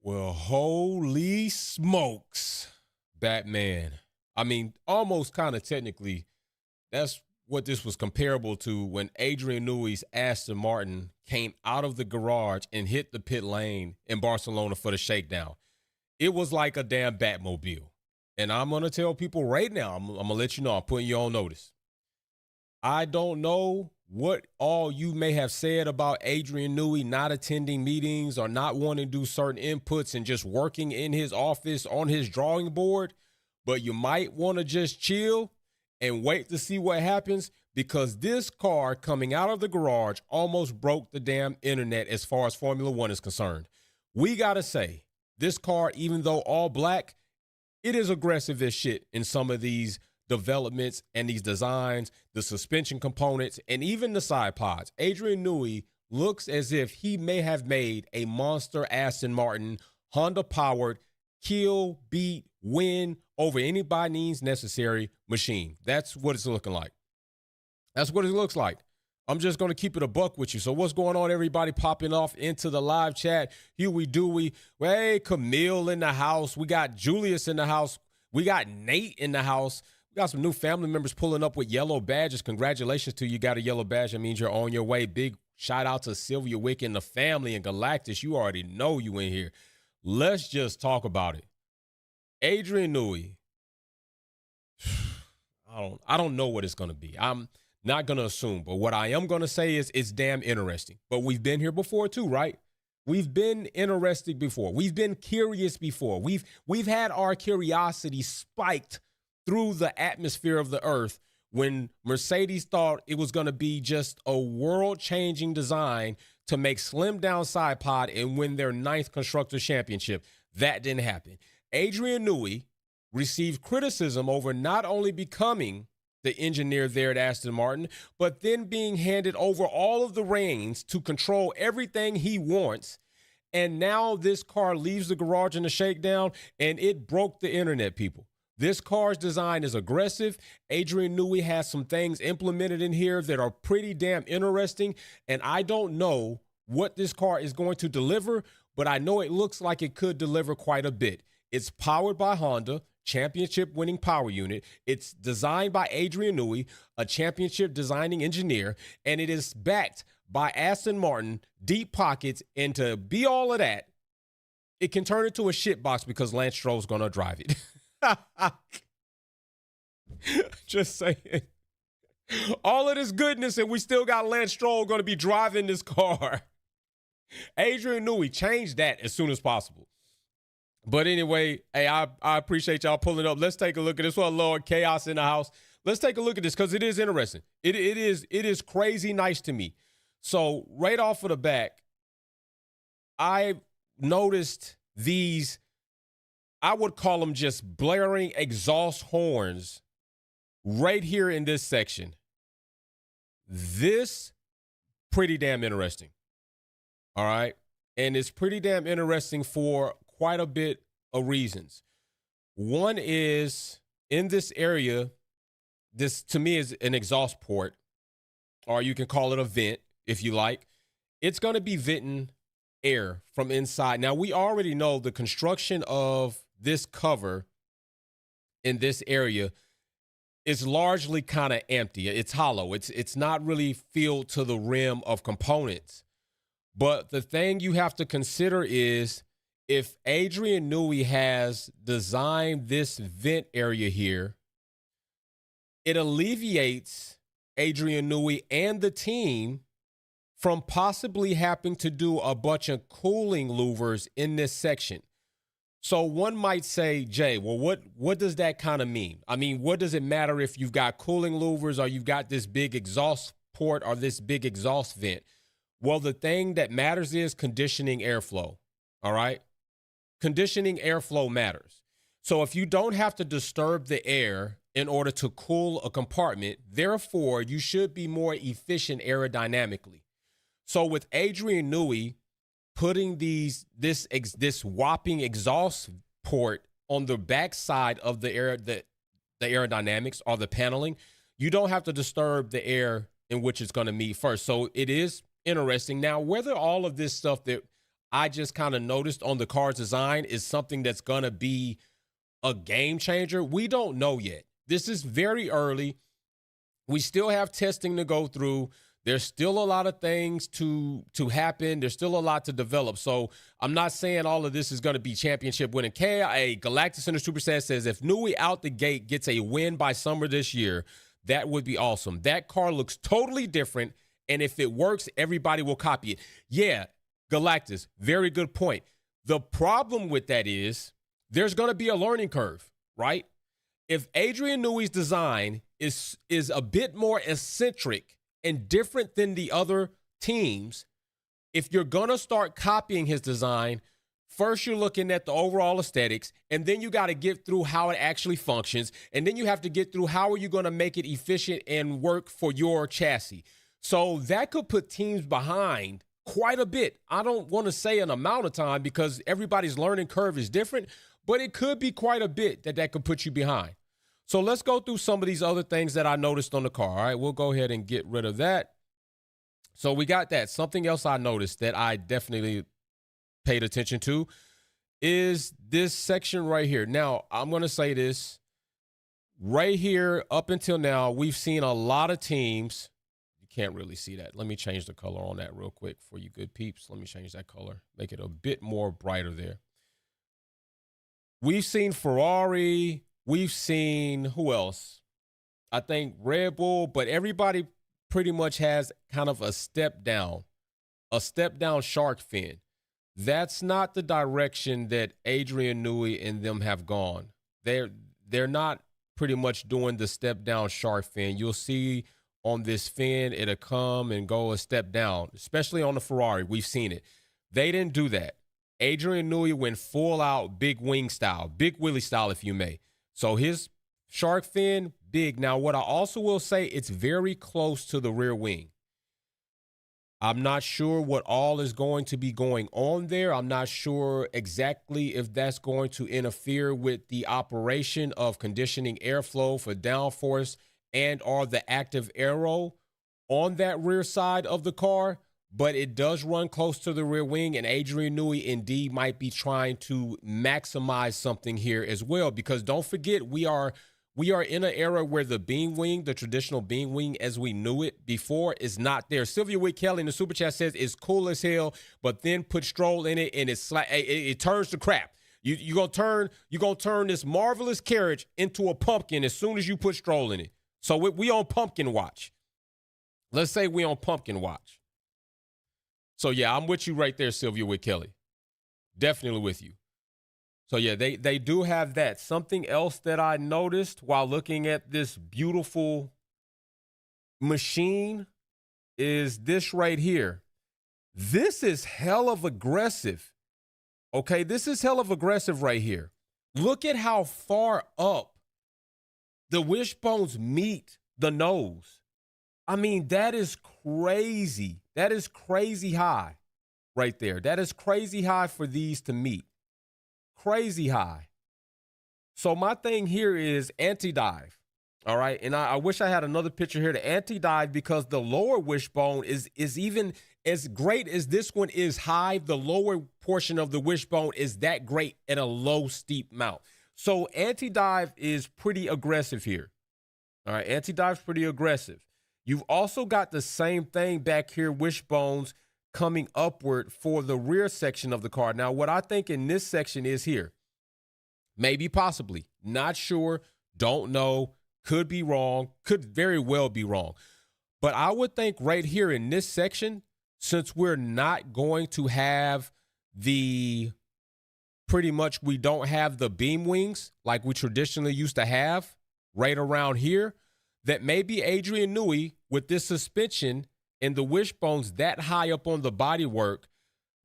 Well, holy smokes, Batman. I mean, almost kind of technically, that's what this was comparable to when Adrian Newey's Aston Martin came out of the garage and hit the pit lane in Barcelona for the shakedown. It was like a damn Batmobile. And I'm going to tell people right now, I'm going to let you know, I'm putting you on notice. I don't know what all you may have said about Adrian Newey not attending meetings or not wanting to do certain inputs and just working in his office on his drawing board, but you might want to just chill and wait to see what happens, because this car coming out of the garage almost broke the damn internet as far as Formula One is concerned. We got to say, this car, even though all black, it is aggressive as shit in some of these developments and these designs, the suspension components, and even the side pods. Adrian Newey looks as if he may have made a monster Aston Martin, Honda-powered, kill, beat, win over any by means necessary machine. That's what it's looking like. That's what it looks like. I'm just going to keep it a buck with you. So what's going on, everybody popping off into the live chat? Huey Dewey. Hey, Camille in the house. We got Julius in the house. We got Nate in the house. We got some new family members pulling up with yellow badges. Congratulations to you. Got a yellow badge. That means you're on your way. Big shout out to Sylvia Wick and the family and Galactus. You already know you in here. Let's just talk about it. Adrian Newey. I don't know what it's going to be. I'm not going to assume, but what I am going to say is it's damn interesting. But we've been here before too, right? We've been interested before. We've been curious before. We've had our curiosity spiked through the atmosphere of the earth when Mercedes thought it was going to be just a world-changing design to make slim down side pod and win their 9th Constructors' Championship. That didn't happen. Adrian Newey received criticism over not only becoming the engineer there at Aston Martin, but then being handed over all of the reins to control everything he wants. And now this car leaves the garage in the shakedown, and it broke the internet, people. This car's design is aggressive. Adrian Newey has some things implemented in here that are pretty damn interesting, and I don't know what this car is going to deliver, but I know it looks like it could deliver quite a bit. It's powered by Honda, championship-winning power unit. It's designed by Adrian Newey, a championship designing engineer, and it is backed by Aston Martin, deep pockets, and to be all of that, it can turn into a shit box because Lance Stroll's going to drive it. Just saying. All of this goodness, and we still got Lance Stroll going to be driving this car. Adrian Newey, change that as soon as possible. But anyway, hey, I appreciate y'all pulling up. Let's take a look at this. Well, Lord, chaos in the house. Let's take a look at this because it is interesting. It is crazy nice to me. So right off of the back, I noticed these, I would call them just blaring exhaust horns right here in this section. This pretty damn interesting. All right. And it's pretty damn interesting for quite a bit of reasons. One is in this area, this to me is an exhaust port, or you can call it a vent if you like. It's going to be venting air from inside. Now, we already know the construction of this cover in this area is largely kind of empty. It's hollow. It's not really filled to the rim of components. But the thing you have to consider is if Adrian Newey has designed this vent area here, it alleviates Adrian Newey and the team from possibly having to do a bunch of cooling louvers in this section. So one might say, Jay, well, what does that kind of mean? I mean, what does it matter if you've got cooling louvers or you've got this big exhaust port or this big exhaust vent? Well, the thing that matters is conditioning airflow, all right? Conditioning airflow matters. So if you don't have to disturb the air in order to cool a compartment, therefore, you should be more efficient aerodynamically. So with Adrian Newey putting this whopping exhaust port on the backside of the aerodynamics or the paneling, you don't have to disturb the air in which it's going to meet first. So it is interesting. Now, whether all of this stuff that I just kind of noticed on the car's design is something that's going to be a game changer. We don't know yet. This is very early. We still have testing to go through. There's still a lot of things to happen. There's still a lot to develop. So I'm not saying all of this is going to be championship winning. A Galactic Center Super Set says if Newey out the gate gets a win by summer this year, that would be awesome. That car looks totally different, and if it works, everybody will copy it. Yeah, Galactus, very good point. The problem with that is there's going to be a learning curve, right? If Adrian Newey's design is a bit more eccentric and different than the other teams, if you're going to start copying his design, first you're looking at the overall aesthetics, and then you got to get through how it actually functions, and then you have to get through how are you going to make it efficient and work for your chassis. So that could put teams behind quite a bit. I don't want to say an amount of time because everybody's learning curve is different, but it could be quite a bit that could put you behind. So let's go through some of these other things that I noticed on the car. All right, we'll go ahead and get rid of that. So we got that. Something else I noticed that I definitely paid attention to is this section right here. Now, I'm going to say this. Right here, up until now, we've seen a lot of teams. You can't really see that. Let me change the color on that real quick for you good peeps. Let me change that color. Make it a bit more brighter there. We've seen Ferrari. We've seen, who else? I think Red Bull, but everybody pretty much has kind of a step down shark fin. That's not the direction that Adrian Newey and them have gone. They're not pretty much doing the step down shark fin. You'll see on this fin, it'll come and go a step down, especially on the Ferrari. We've seen it. They didn't do that. Adrian Newey went full out big wing style, big Willie style, if you may. So his shark fin, big. Now, what I also will say, it's very close to the rear wing. I'm not sure what all is going to be going on there. I'm not sure exactly if that's going to interfere with the operation of conditioning airflow for downforce and or the active aero on that rear side of the car. But it does run close to the rear wing, and Adrian Newey indeed might be trying to maximize something here as well, because don't forget, we are in an era where the beam wing, the traditional beam wing as we knew it before, is not there. Sylvia Witt Kelly in the super chat says it's cool as hell, but then put Stroll in it and it turns to crap. You're gonna turn this marvelous carriage into a pumpkin as soon as you put Stroll in it. So we on pumpkin watch. Let's say we on pumpkin watch. So, yeah, I'm with you right there, Sylvia Witt Kelly. Definitely with you. So, yeah, they do have that. Something else that I noticed while looking at this beautiful machine is this right here. This is hell of aggressive. Okay, this is hell of aggressive right here. Look at how far up the wishbones meet the nose. I mean, that is crazy. That is crazy high right there. That is crazy high for these to meet. Crazy high. So my thing here is anti-dive. All right. And I wish I had another picture here to anti-dive, because the lower wishbone is even as great as this one is high. The lower portion of the wishbone is that great at a low, steep mount. So anti-dive is pretty aggressive here. All right. Anti-dive is pretty aggressive. You've also got the same thing back here, wishbones coming upward for the rear section of the car. Now, what I think in this section is here, maybe, possibly, not sure, don't know, could be wrong, could very well be wrong. But I would think right here in this section, since we're not going to have we don't have the beam wings like we traditionally used to have right around here, that maybe Adrian Newey, with this suspension and the wishbones that high up on the bodywork,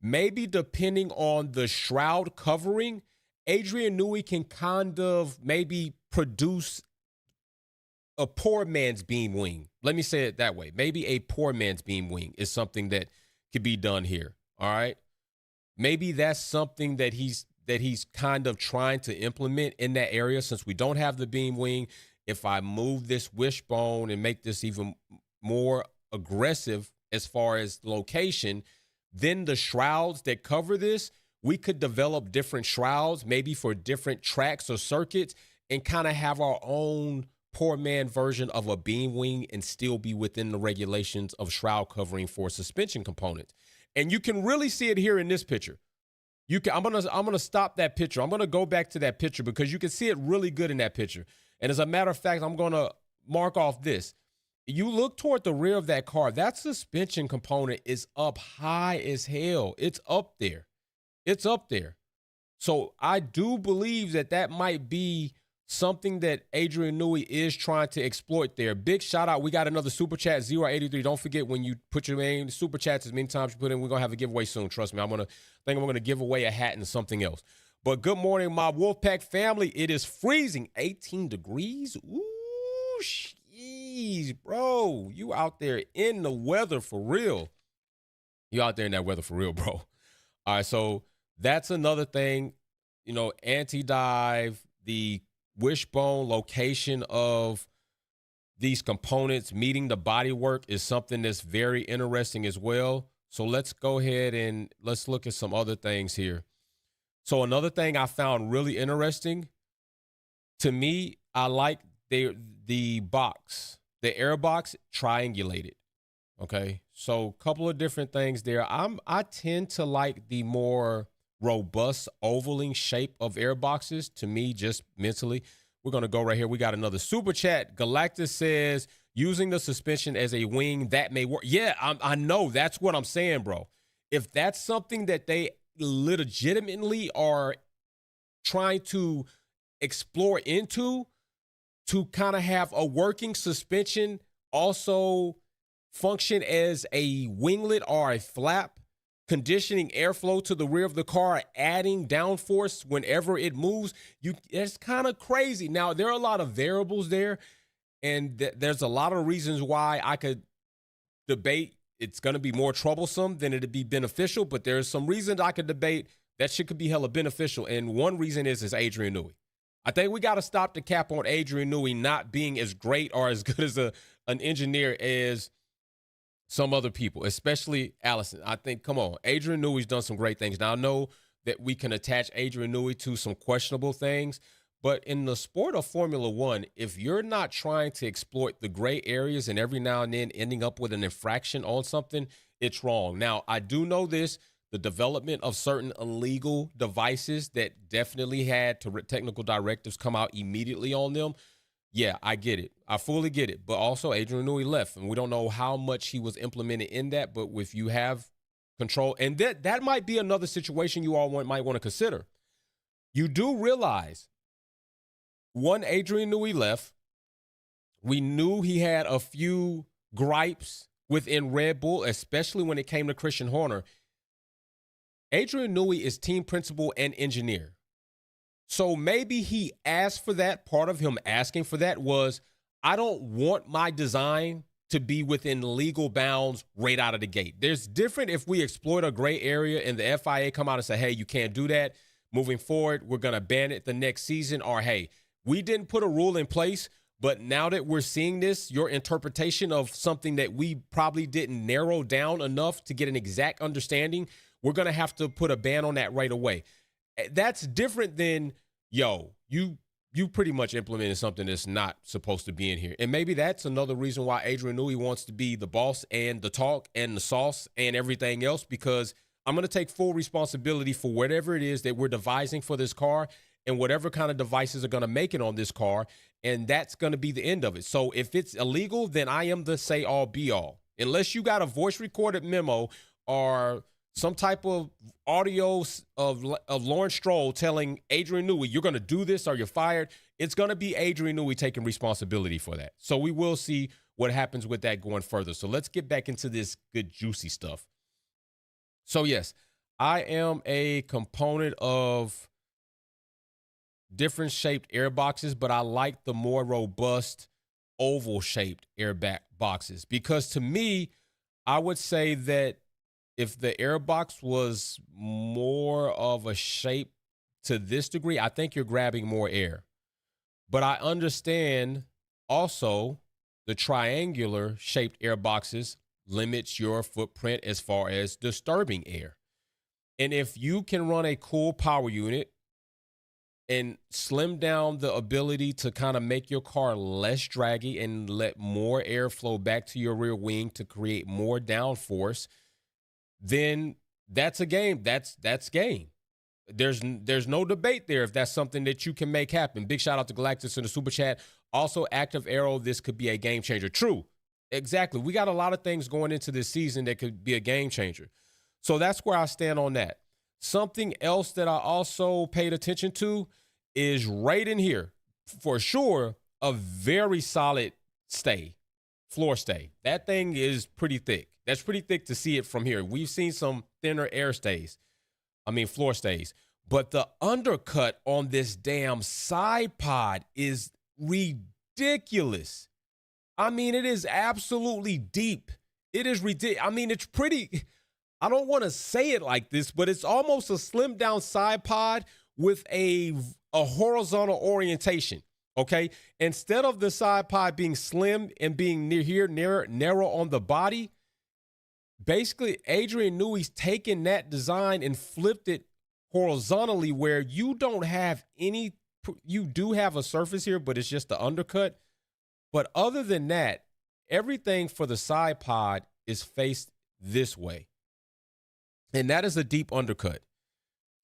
maybe depending on the shroud covering, Adrian Newey can kind of maybe produce a poor man's beam wing. Let me say it that way. Maybe a poor man's beam wing is something that could be done here. All right. Maybe that's something that he's kind of trying to implement in that area, since we don't have the beam wing. If I move this wishbone and make this even more aggressive as far as location, then the shrouds that cover this, we could develop different shrouds, maybe for different tracks or circuits, and kind of have our own poor man version of a beam wing and still be within the regulations of shroud covering for suspension components. And you can really see it here in this picture. I'm gonna stop that picture. I'm gonna go back to that picture because you can see it really good in that picture. And as a matter of fact, I'm gonna mark off this. You look toward the rear of that car, that suspension component is up high as hell. It's up there. It's up there. So I do believe that that might be something that Adrian Newey is trying to exploit there. Big shout out. We got another super chat, 083. Don't forget when you put your name, super chats as many times you put in, we're going to have a giveaway soon. Trust me. I'm going to give away a hat and something else. But good morning, my Wolfpack family. It is freezing, 18 degrees. Ooh, jeez, bro. You out there in the weather for real. You out there in that weather for real, bro. All right, so that's another thing, you know, anti-dive, the wishbone location of these components meeting the bodywork is something that's very interesting as well. So let's go ahead and let's look at some other things here. So another thing I found really interesting, to me, I like the box, the air box triangulated. Okay, so a couple of different things there. I tend to like the more robust ovaling shape of air boxes, to me, just mentally. We're going to go right here. We got another super chat. Galactus says, using the suspension as a wing, that may work. Yeah, I know. That's what I'm saying, bro. If that's something that they legitimately are trying to explore into, to kind of have a working suspension also function as a winglet or a flap, conditioning airflow to the rear of the car, adding downforce whenever it moves, it's kind of crazy. Now, there are a lot of variables there, and there's a lot of reasons why I could debate it's going to be more troublesome than it'd be beneficial, but there's some reasons I could debate that shit could be hella beneficial, and one reason is Adrian Newey. I think we got to stop the cap on Adrian Newey not being as great or as good as an engineer as some other people, especially Allison. I think, come on, Adrian Newey's done some great things. Now, I know that we can attach Adrian Newey to some questionable things, but in the sport of Formula One, if you're not trying to exploit the gray areas and every now and then ending up with an infraction on something, it's wrong. Now, I do know this, the development of certain illegal devices that definitely had technical directives come out immediately on them. Yeah, I get it. I fully get it. But also Adrian Newey left, and we don't know how much he was implemented in that. But if you have control, and that might be another situation you all might want to consider. You do realize, one, Adrian Newey left. We knew he had a few gripes within Red Bull, especially when it came to Christian Horner. Adrian Newey is team principal and engineer. So maybe he asked for that. Part of him asking for that was, I don't want my design to be within legal bounds right out of the gate. There's different if we exploit a gray area and the FIA come out and say, hey, you can't do that. Moving forward, we're going to ban it the next season. Or, hey, we didn't put a rule in place, but now that we're seeing this, your interpretation of something that we probably didn't narrow down enough to get an exact understanding, we're going to have to put a ban on that right away. That's different than, yo, you pretty much implemented something that's not supposed to be in here. And maybe that's another reason why Adrian Newey wants to be the boss and the talk and the sauce and everything else, because I'm going to take full responsibility for whatever it is that we're devising for this car and whatever kind of devices are going to make it on this car. And that's going to be the end of it. So if it's illegal, then I am the say all be all. Unless you got a voice recorded memo or some type of audio of Lawrence Stroll telling Adrian Newey, you're going to do this or you're fired, it's going to be Adrian Newey taking responsibility for that. So we will see what happens with that going further. So let's get back into this good, juicy stuff. So, yes, I am a component of different shaped air boxes, but I like the more robust oval shaped air boxes because to me, I would say that if the air box was more of a shape to this degree, I think you're grabbing more air. But I understand also the triangular shaped air boxes limits your footprint as far as disturbing air. And if you can run a cool power unit and slim down the ability to kind of make your car less draggy and let more airflow back to your rear wing to create more downforce, then that's a game. That's game. There's no debate there if that's something that you can make happen. Big shout out to Galactus in the super chat. Also, active aero, this could be a game changer. True. Exactly. We got a lot of things going into this season that could be a game changer. So that's where I stand on that. Something else that I also paid attention to is right in here, for sure, a very solid stay, floor stay. That thing is pretty thick. That's pretty thick to see it from here. We've seen some thinner floor stays. But the undercut on this damn side pod is ridiculous. I mean, it is absolutely deep. It is ridiculous. I mean, it's pretty, I don't want to say it like this, but it's almost a slimmed down side pod with a horizontal orientation, okay? Instead of the side pod being slim and being narrow on the body, basically Adrian Newey's taken that design and flipped it horizontally where you don't have any, you do have a surface here, but it's just the undercut. But other than that, everything for the side pod is faced this way. And that is a deep undercut.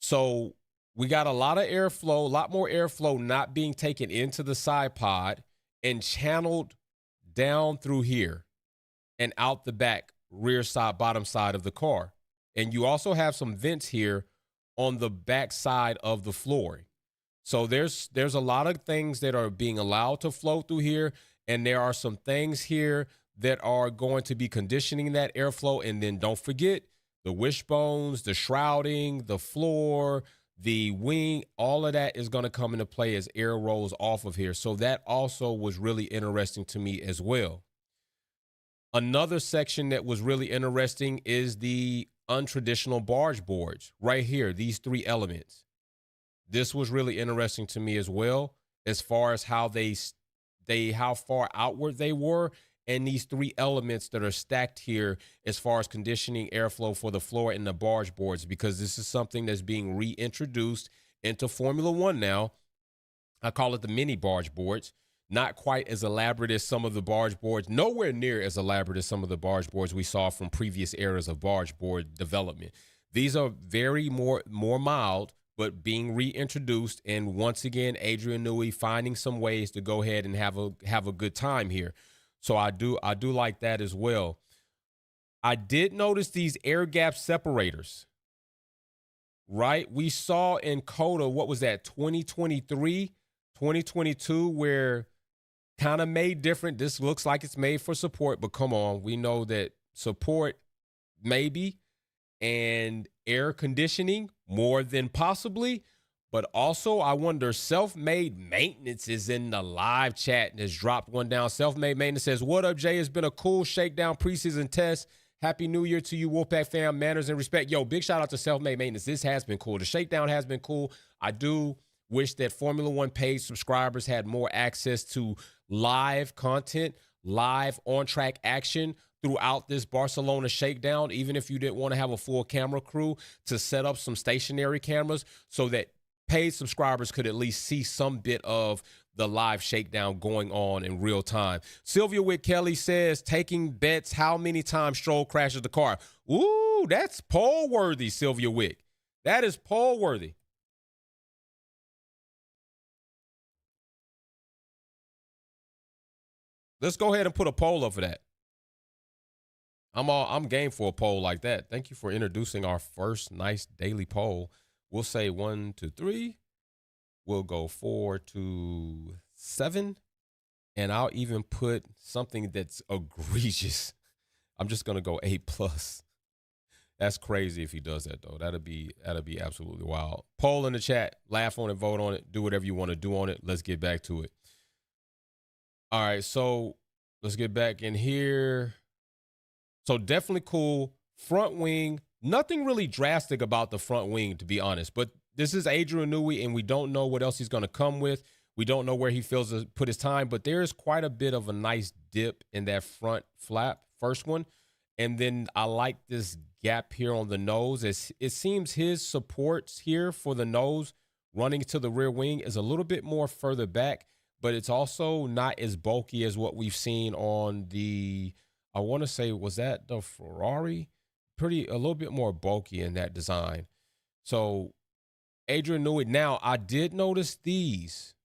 So we got a lot of airflow, a lot more airflow not being taken into the side pod and channeled down through here and out the back, rear side, bottom side of the car. And you also have some vents here on the back side of the flooring. So there's a lot of things that are being allowed to flow through here. And there are some things here that are going to be conditioning that airflow. And then don't forget the wishbones, the shrouding, the floor, the wing, all of that is going to come into play as air rolls off of here. So that also was really interesting to me as well. Another section that was really interesting is the untraditional barge boards right here, these three elements. This was really interesting to me as well, as far as how how far outward they were, and these three elements that are stacked here as far as conditioning airflow for the floor and the barge boards, because this is something that's being reintroduced into Formula One now. I call it the mini barge boards. Not quite as elaborate as some of the barge boards, nowhere near as elaborate as some of the barge boards we saw from previous eras of barge board development. These are very more mild, but being reintroduced. And once again, Adrian Newey finding some ways to go ahead and have a good time here. So I do like that as well. I did notice these air gap separators, right? We saw in COTA, what was that, 2023, 2022, where kind of made different. This looks like it's made for support, but come on, we know that support maybe, and air conditioning more than possibly. But also, I wonder, self-made maintenance is in the live chat and has dropped one down. Self-made maintenance says, what up, Jay? It's been a cool shakedown preseason test. Happy New Year to you, Wolfpack fam. Manners and respect. Yo, big shout out to self-made maintenance. This has been cool. The shakedown has been cool. I do wish that Formula One paid subscribers had more access to live content, live on-track action throughout this Barcelona shakedown, even if you didn't want to have a full camera crew to set up some stationary cameras so that paid subscribers could at least see some bit of the live shakedown going on in real time. Sylvia Wick Kelly says, taking bets how many times Stroll crashes the car. Ooh, that's poll worthy, Sylvia Wick. That is poll worthy. Let's go ahead and put a poll up for that. I'm game for a poll like that. Thank you for introducing our first nice daily poll. We'll say 1 to 3. We'll go 4 to 7. And I'll even put something that's egregious. I'm just gonna go A+. That's crazy if he does that though. That'd be absolutely wild. Poll in the chat, laugh on it, vote on it, do whatever you want to do on it. Let's get back to it. All right, so let's get back in here. So definitely cool. Front wing, nothing really drastic about the front wing, to be honest. But this is Adrian Newey, and we don't know what else he's going to come with. We don't know where he feels to put his time, but there is quite a bit of a nice dip in that front flap, first one. And then I like this gap here on the nose. It seems his supports here for the nose running to the rear wing is a little bit more further back, but it's also not as bulky as what we've seen on the, I want to say, was that the Ferrari? A little bit more bulky in that design. So Adrian Newey. Now, I did notice this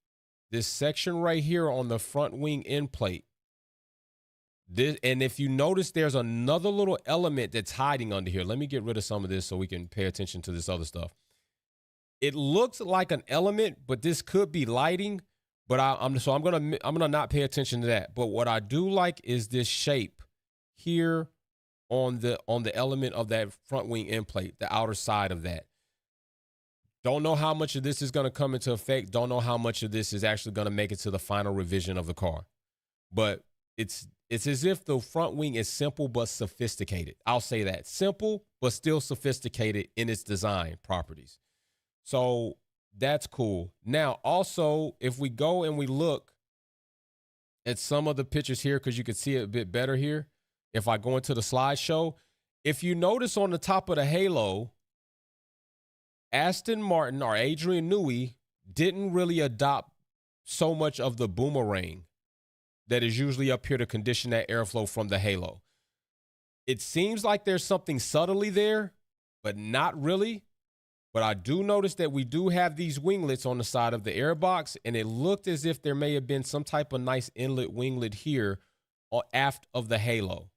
section right here on the front wing end plate. And if you notice, there's another little element that's hiding under here. Let me get rid of some of this so we can pay attention to this other stuff. It looks like an element, but this could be lighting. But I'm gonna not pay attention to that. But what I do like is this shape here on the element of that front wing end plate, the outer side of that. Don't know how much of this is going to come into effect. Don't know how much of this is actually going to make it to the final revision of the car. But it's as if the front wing is simple but sophisticated. I'll say that. Simple but still sophisticated in its design properties. So that's cool. Now, also, if we go and we look at some of the pictures here, because you can see it a bit better here, if I go into the slideshow, if you notice on the top of the halo, Aston Martin or Adrian Newey didn't really adopt so much of the boomerang that is usually up here to condition that airflow from the halo. It seems like there's something subtly there, but not really. But I do notice that we do have these winglets on the side of the airbox, and it looked as if there may have been some type of nice inlet winglet here aft of the halo.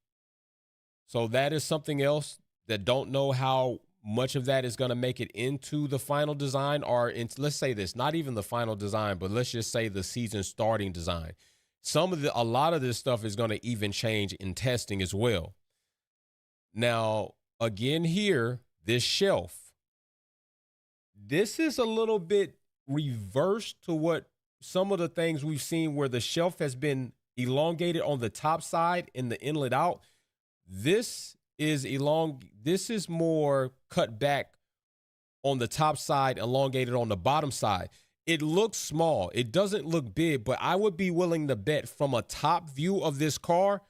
So that is something else that don't know how much of that is going to make it into the final design, or let's say this, not even the final design, but let's just say the season starting design. A lot of this stuff is going to even change in testing as well. Now, again here, this shelf. This is a little bit reversed to what some of the things we've seen where the shelf has been elongated on the top side and the inlet out. This is more cut back on the top side, elongated on the bottom side. It looks small. It doesn't look big, but I would be willing to bet from a top view of this car,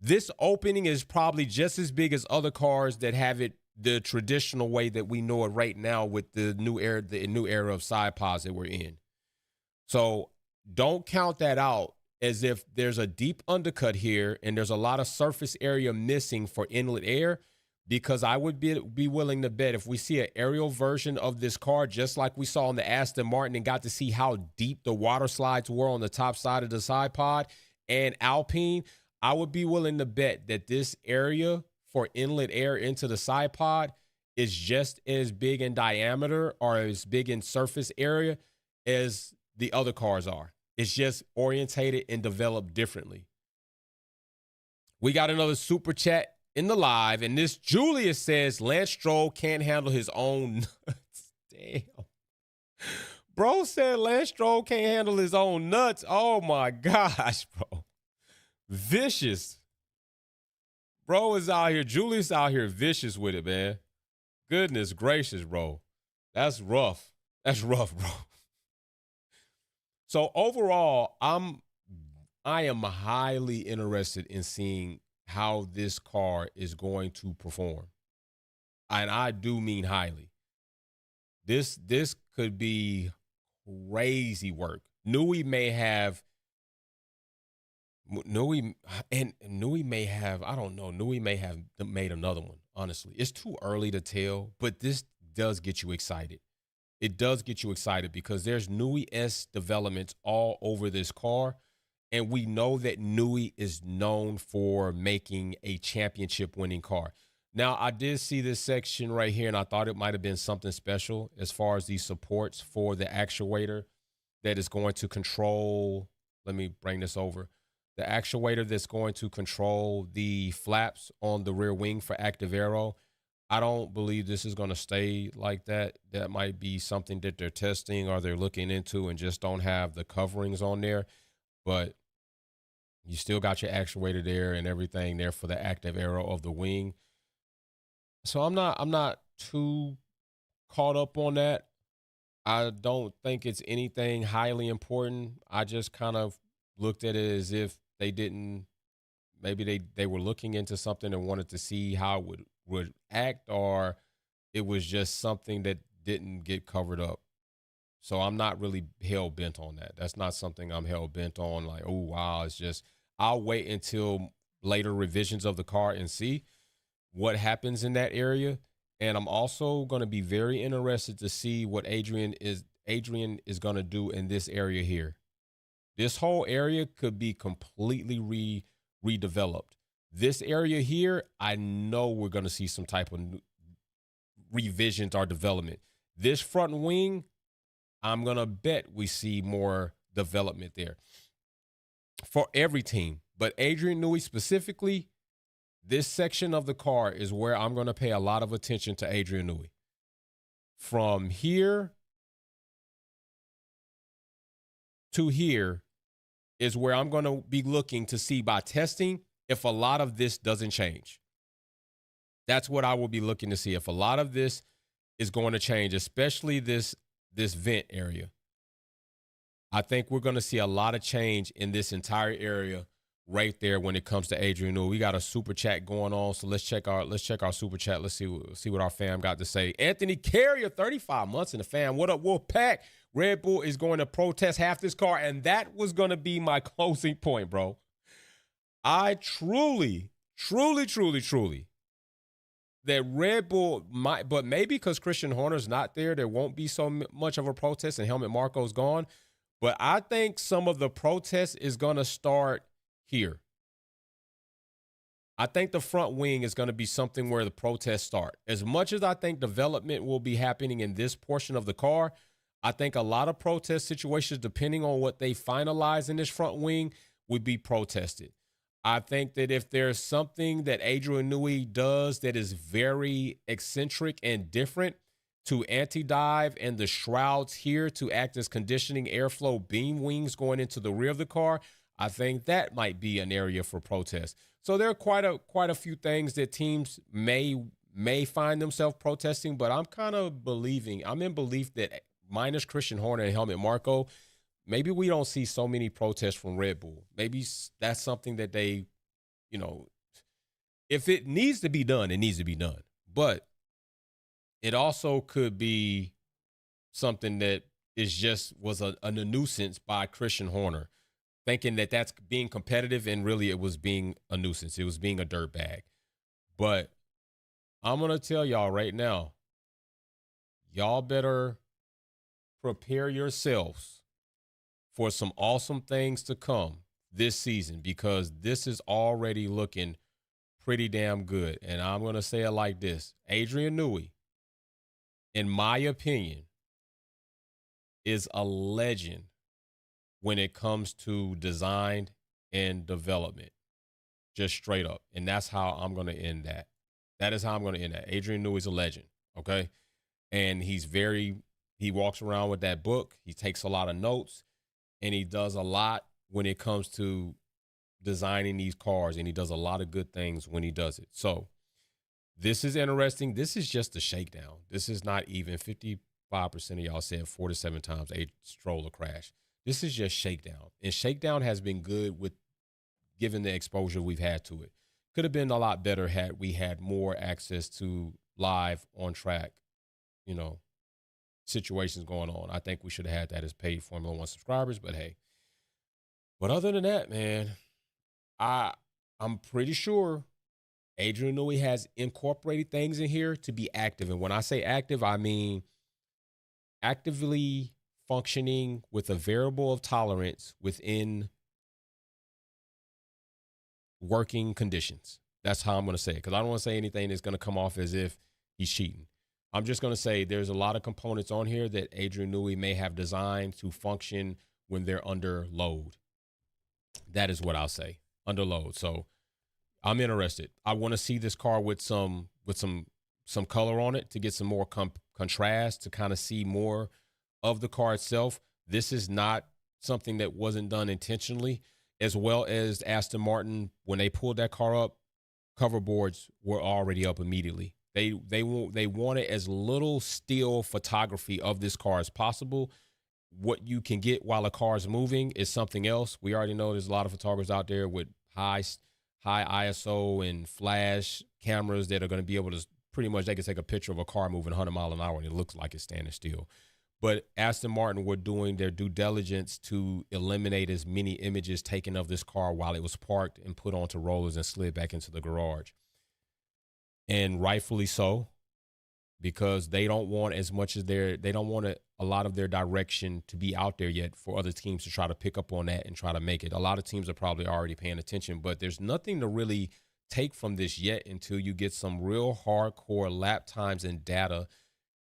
this opening is probably just as big as other cars that have it the traditional way that we know it right now with the new era of side pods that we're in. So don't count that out as if there's a deep undercut here and there's a lot of surface area missing for inlet air, because I would be willing to bet if we see an aerial version of this car, just like we saw on the Aston Martin and got to see how deep the water slides were on the top side of the side pod and Alpine, I would be willing to bet that this area for inlet air into the side pod is just as big in diameter or as big in surface area as the other cars are. It's just orientated and developed differently. We got another super chat in the live, and this Julius says Lance Stroll can't handle his own nuts. Damn. Bro said Lance Stroll can't handle his own nuts. Oh my gosh, bro. Vicious. Bro is out here. Julius out here vicious with it, man. Goodness gracious, bro. That's rough. That's rough, bro. So overall, I am highly interested in seeing how this car is going to perform. And I do mean highly. This could be crazy work. Newey may have, I don't know, Newey may have made another one, honestly. It's too early to tell, but this does get you excited. It does get you excited because there's Newey-esque developments all over this car. And we know that Newey is known for making a championship-winning car. Now, I did see this section right here, and I thought it might have been something special as far as these supports for the actuator that is going to control. Let me bring this over. The actuator that's going to control the flaps on the rear wing for active aero. I don't believe this is going to stay like that. That might be something that they're testing or they're looking into and just don't have the coverings on there. But you still got your actuator there and everything there for the active aero of the wing. So I'm not too caught up on that. I don't think it's anything highly important. I just kind of looked at it as if they didn't Maybe they were looking into something and wanted to see how it would act, or it was just something that didn't get covered up. So I'm not really hell bent on that. That's not something I'm hell bent on. Like, oh wow, it's just I'll wait until later revisions of the car and see what happens in that area. And I'm also going to be very interested to see what Adrian is going to do in this area here. This whole area could be completely redeveloped. This area here, I know we're going to see some type of revisions or development. This front wing, I'm going to bet we see more development there for every team. But Adrian Newey specifically, this section of the car is where I'm going to pay a lot of attention to Adrian Newey. From here to here is where I'm going to be looking to see by testing if a lot of this doesn't change. That's what I will be looking to see, if a lot of this is going to change, especially this vent area. I think we're going to see a lot of change in this entire area right there when it comes to Adrian Newey. We got a super chat going on, so let's check our super chat. Let's see what our fam got to say. Anthony Carrier, 35 months in the fam. What up, Wolfpack? Red Bull is going to protest half this car, and that was going to be my closing point, bro. I truly that Red Bull might, but maybe because Christian Horner's not there won't be so much of a protest and Helmut Marko's gone. But I think some of the protest is going to start here. I think the front wing is going to be something where the protests start. As much as I think development will be happening in this portion of the car, I think a lot of protest situations, depending on what they finalize in this front wing, would be protested. I think that if there's something that Adrian Newey does that is very eccentric and different, to anti-dive and the shrouds here to act as conditioning airflow beam wings going into the rear of the car, I think that might be an area for protest. So there are quite a few things that teams may find themselves protesting, but I'm in belief that minus Christian Horner and Helmut Marko, maybe we don't see so many protests from Red Bull. Maybe that's something that they, if it needs to be done, it needs to be done. But it also could be something that was a nuisance by Christian Horner, thinking that that's being competitive, and really it was being a nuisance. It was being a dirtbag. But I'm going to tell y'all right now, y'all better prepare yourselves for some awesome things to come this season, because this is already looking pretty damn good. And I'm going to say it like this. Adrian Newey, in my opinion, is a legend when it comes to design and development, just straight up. And that's how I'm going to end that. That is how I'm going to end that. Adrian Newey is a legend, okay? And he walks around with that book. He takes a lot of notes, and he does a lot when it comes to designing these cars, and he does a lot of good things when he does it. So this is interesting. This is just a shakedown. This is not even 55% of y'all said 4 to 7 times a stroller crash. This is just shakedown. And shakedown has been good with given the exposure we've had to it. Could have been a lot better had we had more access to live on track, situations going on. I think we should have had that as paid Formula One subscribers, but hey. But other than that, man, I'm pretty sure Adrian Newey has incorporated things in here to be active. And when I say active, I mean actively functioning with a variable of tolerance within working conditions. That's how I'm going to say it, because I don't want to say anything that's going to come off as if he's cheating. I'm just going to say there's a lot of components on here that Adrian Newey may have designed to function when they're under load. That is what I'll say, under load. So I'm interested. I want to see this car with some color on it to get some more contrast, to kind of see more of the car itself. This is not something that wasn't done intentionally, as well as Aston Martin. When they pulled that car up, cover boards were already up immediately. They wanted as little still photography of this car as possible. What you can get while a car is moving is something else. We already know there's a lot of photographers out there with high high ISO and flash cameras that are going to be able to pretty much, they can take a picture of a car moving 100 miles an hour and it looks like it's standing still. But Aston Martin were doing their due diligence to eliminate as many images taken of this car while it was parked and put onto rollers and slid back into the garage. And rightfully so, because they don't want as much as they don't want a lot of their direction to be out there yet for other teams to try to pick up on that and try to make it. A lot of teams are probably already paying attention, but there's nothing to really take from this yet until you get some real hardcore lap times and data.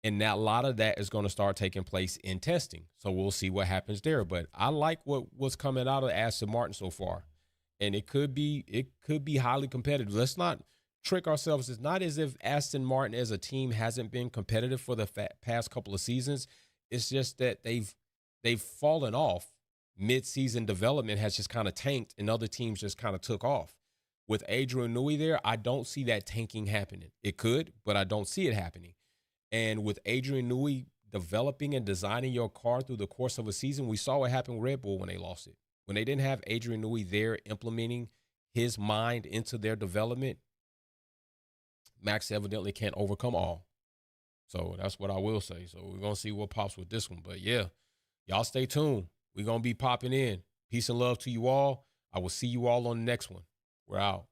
And that a lot of that is going to start taking place in testing. So we'll see what happens there. But I like what's coming out of Aston Martin so far. And it could be highly competitive. Let's not trick ourselves. It's not as if Aston Martin as a team hasn't been competitive for the past couple of seasons. It's just that they've fallen off. Mid-season development has just kind of tanked and other teams just kind of took off. With Adrian Newey there, I don't see that tanking happening. It could, but I don't see it happening. And with Adrian Newey developing and designing your car through the course of a season, we saw what happened with Red Bull when they lost it. When they didn't have Adrian Newey there implementing his mind into their development, Max evidently can't overcome all. So that's what I will say. So we're going to see what pops with this one. But yeah, y'all stay tuned. We're going to be popping in. Peace and love to you all. I will see you all on the next one. We're out.